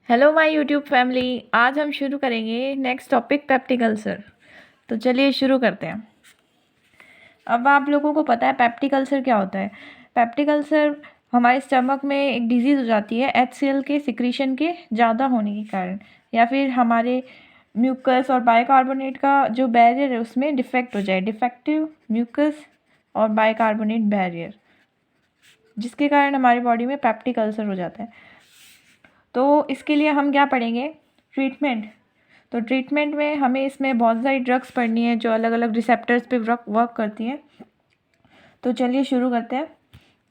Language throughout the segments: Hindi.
Hello my YouTube family. आज हम शुरू करेंगे नेक्स्ट टॉपिक पेप्टिक अल्सर। तो चलिए शुरू करते हैं। अब आप लोगों को पता है पेप्टिक अल्सर क्या होता है। पेप्टिक अल्सर हमारे स्टमक में एक डिजीज़ हो जाती है HCl के सिक्रीशन के ज़्यादा होने के कारण, या फिर हमारे म्यूकस और बाइकार्बोनेट का जो बैरियर है उसमें डिफेक्ट हो जाए, डिफेक्टिव म्यूकस और बाइकार्बोनेट बैरियर, जिसके कारण हमारी बॉडी में पेप्टिक अल्सर हो जाता है। तो इसके लिए हम क्या पढ़ेंगे, ट्रीटमेंट। तो ट्रीटमेंट में हमें इसमें बहुत सारी ड्रग्स पढ़नी है जो अलग अलग रिसेप्टर्स पे वर्क करती हैं। तो चलिए शुरू करते हैं।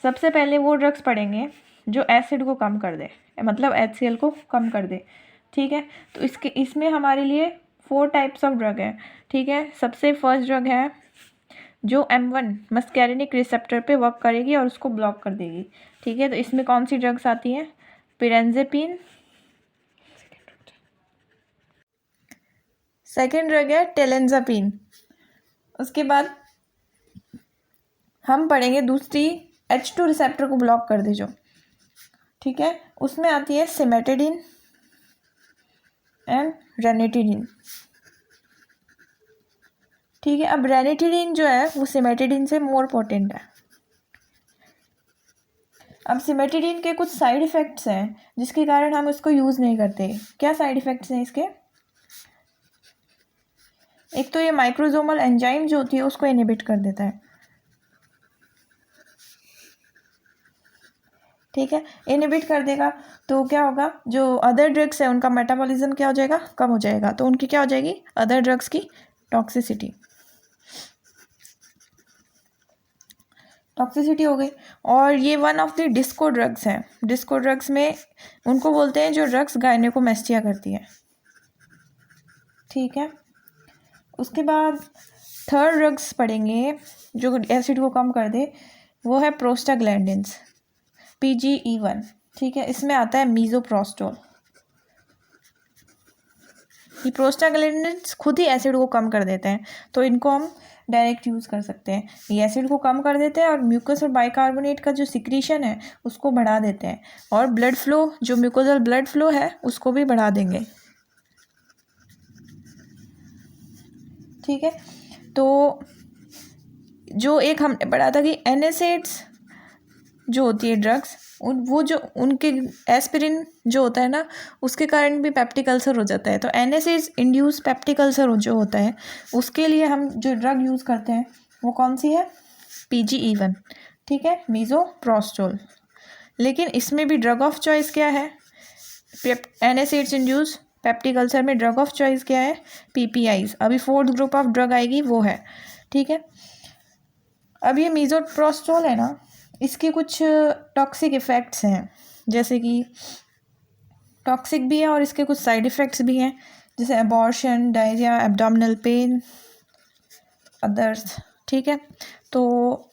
सबसे पहले वो ड्रग्स पढ़ेंगे जो एसिड को कम कर दे, मतलब HCl को कम कर दे। ठीक है, तो इसमें हमारे लिए 4 टाइप्स ऑफ ड्रग है। ठीक है, सबसे फर्स्ट ड्रग है जो M1 मस्कैरिनिक रिसेप्टर पे वर्क करेगी और उसको ब्लॉक कर देगी। ठीक है, तो इसमें कौन सी ड्रग्स आती हैं, पिरेंजेपिन। सेकेंड ड्रग है टेलेंजापिन। उसके बाद हम पढ़ेंगे दूसरी H2 रिसेप्टर को ब्लॉक कर दे जो, ठीक है, उसमें आती है सिमेटिडिन एंड रेनिटिडिन। ठीक है, अब रेनिटिडिन जो है वो सिमेटिडिन से मोर पोटेंट है। अब सिमेटिडिन के कुछ साइड इफ़ेक्ट्स हैं जिसके कारण हम उसको यूज़ नहीं करते। क्या साइड इफ़ेक्ट्स हैं इसके? एक तो ये माइक्रोजोमल एंजाइम जो होती है उसको इनहिबिट कर देता है। ठीक है, इनहिबिट कर देगा तो क्या होगा, जो अदर ड्रग्स है उनका मेटाबॉलिज्म क्या हो जाएगा, कम हो जाएगा। तो उनकी क्या हो जाएगी, अदर ड्रग्स की टॉक्सिसिटी हो गई। और ये one of the disco drugs हैं। डिस्को ड्रग्स में उनको बोलते हैं जो ड्रग्स गायनेकोमेस्टिया करती है। ठीक है, उसके बाद थर्ड ड्रग्स पढ़ेंगे जो एसिड को कम कर दे, वो है प्रोस्टाग्लैंडिन्स, PGE1। ठीक है, इसमें आता है मीज़ोप्रोस्टोल। ये प्रोस्टाग्लैंडिन्स खुद ही एसिड को कम कर देते हैं, तो इनको हम डायरेक्ट यूज़ कर सकते हैं। ये एसिड को कम कर देते हैं और म्यूकस और बाइकार्बोनेट का जो सिक्रीशन है उसको बढ़ा देते हैं, और ब्लड फ्लो, जो म्यूकोजल ब्लड फ्लो है उसको भी बढ़ा देंगे। ठीक है, तो जो एक हमने पढ़ा था कि NSAIDs जो होती है ड्रग्स, वो जो उनके एस्पिरिन जो होता है ना, उसके कारण भी पेप्टिक अल्सर हो जाता है। तो NSAIDs इंड्यूस पेप्टिक अल्सर जो होता है, उसके लिए हम जो ड्रग यूज़ करते हैं वो कौन सी है, PGE1। ठीक है, मीज़ोप्रोस्टोल। लेकिन इसमें भी ड्रग ऑफ चॉइस क्या है, NSAIDs इंड्यूस पेप्टिक अल्सर में ड्रग ऑफ चॉइस क्या है, PPIs। अभी फोर्थ ग्रुप ऑफ ड्रग आएगी वो है। ठीक है, अब ये मीज़ोप्रोस्टोल है ना, इसके कुछ टॉक्सिक इफ़ेक्ट्स हैं, जैसे कि टॉक्सिक भी है और इसके कुछ साइड इफ़ेक्ट्स भी हैं, जैसे abortion, diarrhoea, abdominal pain, others. ठीक है, तो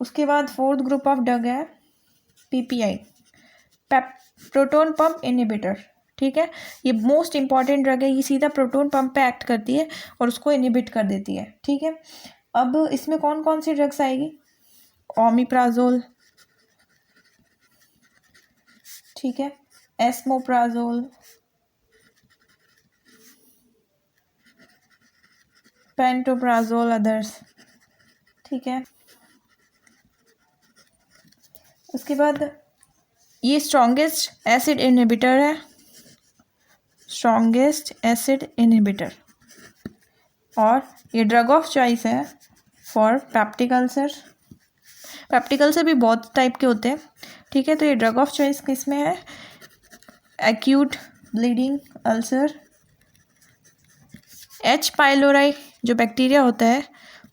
उसके बाद फोर्थ ग्रुप ऑफ ड्रग है PPI, प्रोटोन पंप इनहिबिटर। ठीक है, ये मोस्ट इंपॉर्टेंट ड्रग है, ये सीधा प्रोटोन पंप पे एक्ट करती है और उसको इनहिबिट कर देती है। ठीक है, अब इसमें कौन कौन सी ड्रग्स आएगी, ओमिप्राजोल, ठीक है, एस्मोप्राजोल, पेंटोप्राजोल, अदर्स। ठीक है, उसके बाद ये स्ट्रॉन्गेस्ट एसिड इनहिबिटर है, स्ट्रॉन्गेस्ट एसिड इनहिबिटर, और ये ड्रग ऑफ चॉइस है for peptic ulcer. Peptic ulcer भी बहुत टाइप के होते हैं। ठीक है, तो ये ड्रग ऑफ चॉइस किस में है, acute bleeding ulcer, H. Pylori जो बैक्टीरिया होता है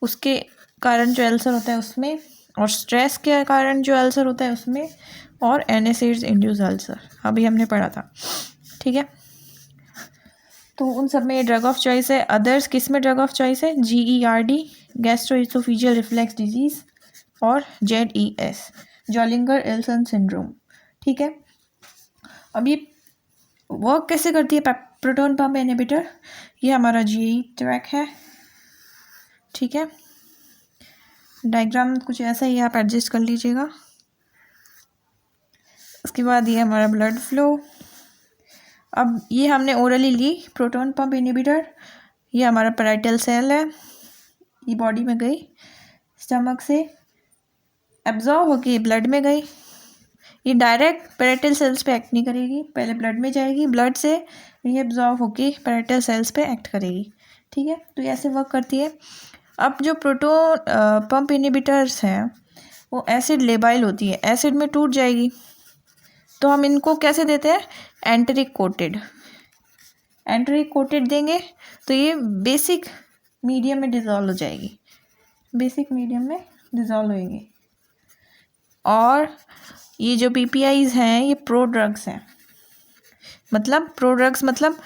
उसके कारण जो अल्सर होता है उसमें, और स्ट्रेस के कारण जो अल्सर होता है उसमें, और NSAIDs इंड्यूस अल्सर अभी हमने पढ़ा था। ठीक है, तो उन सब में ये ड्रग ऑफ चॉइस है। अदर्स किस में ड्रग ऑफ चॉइस है, GERD गैस्ट्रोइसोफेजियल रिफ्लेक्स डिजीज़, और ZES जॉलिंगर एल्सन सिंड्रोम। ठीक है, अब ये वर्क कैसे करती है प्रोटोन पंप इनहिबिटर, ये हमारा GE ट्रैक है। ठीक है, डायग्राम कुछ ऐसा ही आप एडजस्ट कर लीजिएगा। उसके बाद ये हमारा ब्लड फ्लो, अब ये हमने ओरली ली प्रोटॉन पंप इनहिबिटर, ये हमारा पैराइटल सेल है, ये बॉडी में गई, स्टमक से एब्जॉर्ब होके ब्लड में गई। ये डायरेक्ट पैराइटल सेल्स पे एक्ट नहीं करेगी, पहले ब्लड में जाएगी, ब्लड से ये एब्जॉर्ब होके पैराइटल सेल्स पे एक्ट करेगी। ठीक है, तो ये ऐसे वर्क करती है। अब जो प्रोटॉन पंप इनहिबिटर्स हैं वो एसिड लेबाइल होती है, एसिड में टूट जाएगी, तो हम इनको कैसे देते हैं, एंटरिक कोटेड। एंटरिक कोटेड देंगे तो ये बेसिक मीडियम में डिज़ोल्व हो जाएगी, बेसिक मीडियम में डिज़ोल्व होएगी। और ये जो पीपीआईज हैं ये प्रो ड्रग्स हैं, मतलब प्रो ड्रग्स मतलब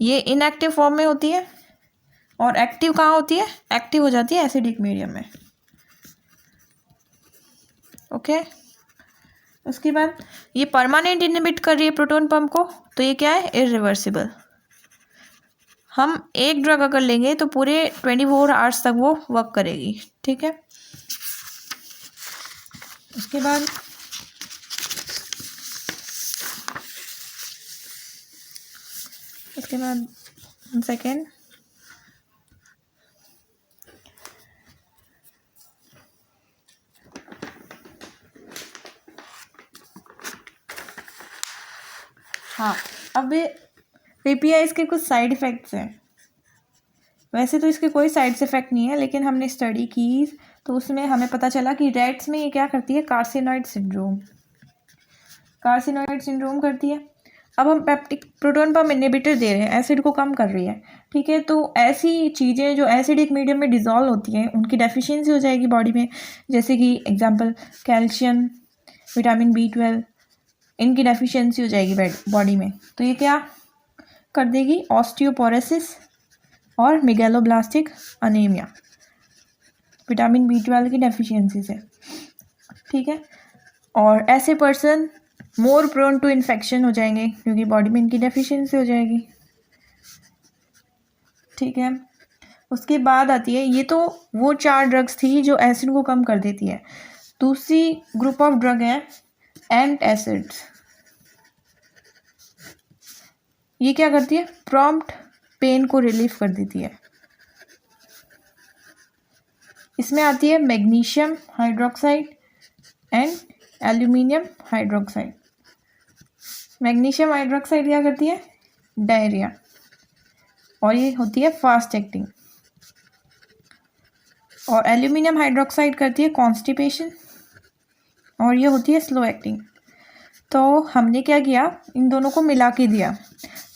ये इनएक्टिव फॉर्म में होती है और एक्टिव कहाँ होती है, एक्टिव हो जाती है एसिडिक मीडियम में। ओके, उसके बाद ये परमानेंट इनहिबिट कर रही है प्रोटॉन पंप को, तो ये क्या है, इरिवर्सिबल। हम एक ड्रग अगर लेंगे तो पूरे 24 आवर्स तक वो वर्क करेगी। ठीक है, उसके बाद सेकेंड हाँ, अब पीपीआई के कुछ साइड इफ़ेक्ट्स हैं। वैसे तो इसके कोई साइड इफ़ेक्ट नहीं है, लेकिन हमने स्टडी की तो उसमें हमें पता चला कि रैट्स में ये क्या करती है, कार्सिनॉइड सिंड्रोम करती है। अब हम पेप्टिक प्रोटॉन पंप इनहिबिटर दे रहे हैं, एसिड को कम कर रही है। ठीक है, तो ऐसी चीज़ें जो एसिडिक मीडियम में डिज़ोल्व होती हैं उनकी डेफिशिएंसी हो जाएगी बॉडी में, जैसे कि एग्जांपल कैल्शियम, विटामिन B12, इनकी डेफिशिएंसी हो जाएगी बॉडी में। तो ये क्या कर देगी, ऑस्टियोपोरोसिस और मेगैलोब्लास्टिक अनीमिया, विटामिन B12 की डेफिशिएंसी से। ठीक है, और ऐसे person more prone to infection हो जाएंगे क्योंकि बॉडी में इनकी डेफिशिएंसी हो जाएगी। ठीक है, उसके बाद आती है, ये तो वो 4 ड्रग्स थी जो एसिड को कम कर देती है। दूसरी ग्रुप ऑफ ड्रग है एंटासिड्स। ये क्या करती है, प्रॉम्प्ट पेन को रिलीफ कर देती है। इसमें आती है magnesium hydroxide and aluminium hydroxide. Magnesium hydroxide क्या करती है, डायरिया, और ये होती है फास्ट एक्टिंग। और एल्यूमिनियम हाइड्रोक्साइड करती है कॉन्स्टिपेशन, और ये होती है स्लो एक्टिंग। तो हमने क्या किया, इन दोनों को मिला के दिया,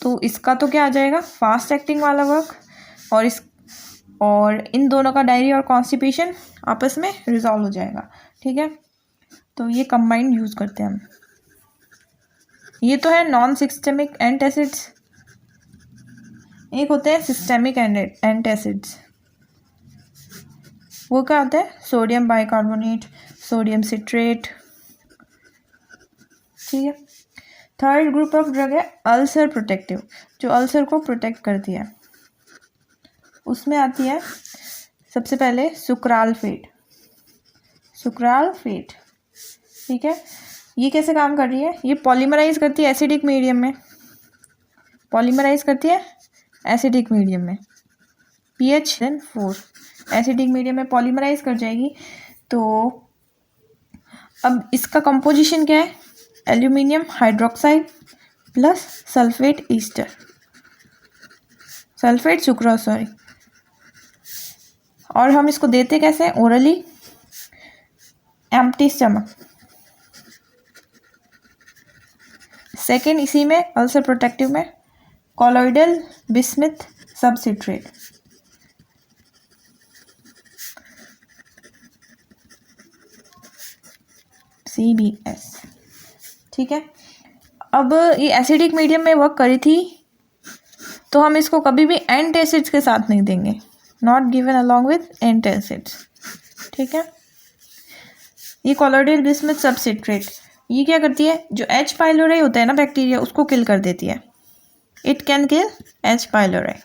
तो इसका तो क्या आ जाएगा, फास्ट एक्टिंग वाला वर्क, और इन दोनों का डायरिया और कॉन्स्टिपेशन आपस में रिजॉल्व हो जाएगा। ठीक है, तो ये कंबाइंड यूज़ करते हैं हम। ये तो है नॉन सिस्टेमिक एंटासिड्स, एक होते हैं सिस्टेमिक एंटासिड्स। वो क्या होता है, सोडियम बाइकार्बोनेट, सोडियम सिट्रेट। ठीक है, थर्ड ग्रुप ऑफ ड्रग है अल्सर प्रोटेक्टिव, जो अल्सर को प्रोटेक्ट करती है। उसमें आती है सबसे पहले सुक्रालफेट। ठीक है, ये कैसे काम कर रही है, ये पॉलीमराइज करती है एसिडिक मीडियम में, pH 4 एसिडिक मीडियम में पॉलीमराइज कर जाएगी। तो अब इसका कंपोजिशन क्या है, aluminium hydroxide plus sulphate sucrose sorry. और हम इसको देते कैसे, ओरली, एम्प्टी स्टमक। सेकेंड इसी में अल्सर प्रोटेक्टिव में कॉलोइडल बिस्मिथ सबसिट्रेट। CBS। ठीक है, अब ये एसिडिक मीडियम में वर्क करी थी, तो हम इसको कभी भी एंटासिड्स के साथ नहीं देंगे, not given along with antacids. ठीक है, ये कॉलोइडल बिस्मिथ सबसिट्रेट ये क्या करती है, जो H. पाइलोराई होता है ना बैक्टीरिया, उसको किल कर देती है। It can kill H. Pylori.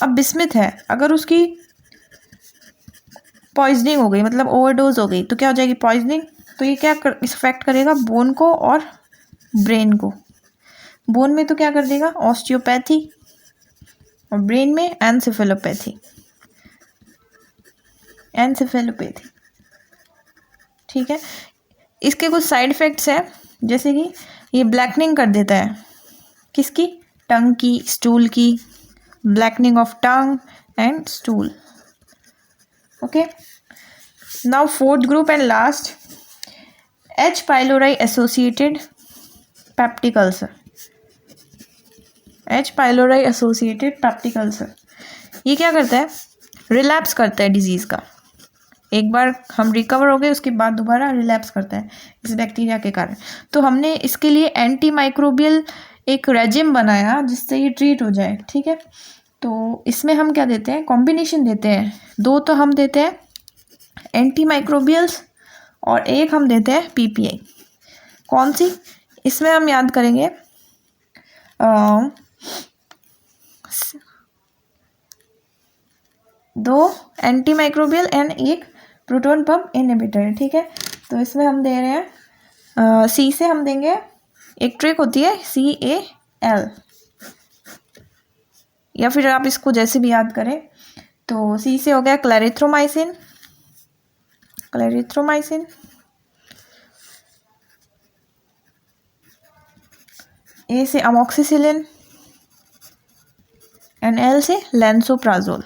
अब बिस्मिथ है, अगर उसकी पॉइजनिंग हो गई, मतलब ओवरडोज हो गई, तो क्या हो जाएगी, पॉइजनिंग, तो ये क्या इफेक्ट करेगा, बोन को और ब्रेन को। बोन में तो क्या कर देगा, ऑस्टियोपैथी, और ब्रेन में एनसेफेलोपैथी, एनसेफेलोपैथी। ठीक है, इसके कुछ साइड इफ़ेक्ट्स हैं, जैसे कि ये ब्लैकनिंग कर देता है, किसकी, टंग की, स्टूल की, blackening of tongue and stool. Okay, now fourth group and last, H. pylori associated peptic ulcer, H. pylori associated peptic ulcer। ये क्या करता है, रिलैप्स करता है डिजीज़ का। एक बार हम रिकवर हो गए उसके बाद दोबारा रिलैप्स करता है इस बैक्टीरिया के कारण। तो हमने इसके लिए एंटी माइक्रोबियल एक रेजिम बनाया जिससे ये ट्रीट हो जाए। ठीक है, तो इसमें हम क्या देते हैं, कॉम्बिनेशन देते हैं, 2 तो हम देते हैं एंटी माइक्रोबियल्स और एक हम देते हैं पीपीआई। कौन सी, इसमें हम याद करेंगे 2 एंटी माइक्रोबियल एंड एक प्रोटॉन पंप इनहिबिटर है। ठीक है, तो इसमें हम दे रहे हैं सी से हम देंगे, एक ट्रिक होती है CAL, या फिर आप इसको जैसे भी याद करें। तो सी से हो गया क्लैरिथ्रोमाइसिन, क्लैरिथ्रोमाइसिन, ए से अमोक्सिसिलिन एंड एल से लैंसोप्राजोल,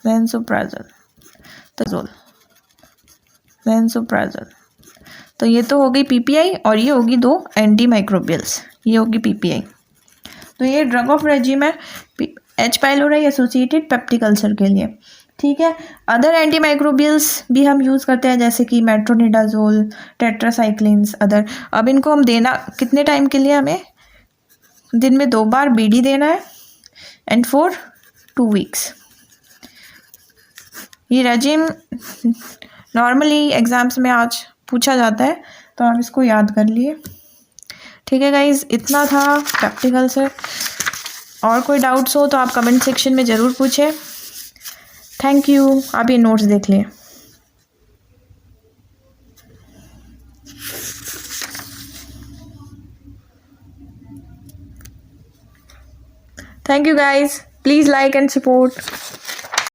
लैंसोप्राजोल, तो लैंसोप्राजोल। तो ये तो हो गई पीपीआई और ये होगी 2 एंटी माइक्रोबियल्स, ये होगी पीपीआई। तो ये ड्रग ऑफ रेजिम है H. pylori associated peptic ulcer के लिए। ठीक है, अदर एंटी माइक्रोबियल्स भी हम यूज़ करते हैं जैसे कि मेट्रोनिडाजोल, टेट्रासाइक्लिन्स, अदर। अब इनको हम देना कितने टाइम के लिए, हमें दिन में 2 बार BD देना है एंड फॉर 2 वीक्स। ये रेजिम नॉर्मली एग्ज़ाम्स में आज पूछा जाता है, तो आप इसको याद कर लिए। ठीक है गाइज़, इतना था पेप्टिक अल्सर। और कोई डाउट्स हो तो आप कमेंट सेक्शन में ज़रूर पूछें। थैंक यू, आप ये नोट्स देख लें। Thank you guys, please like and support.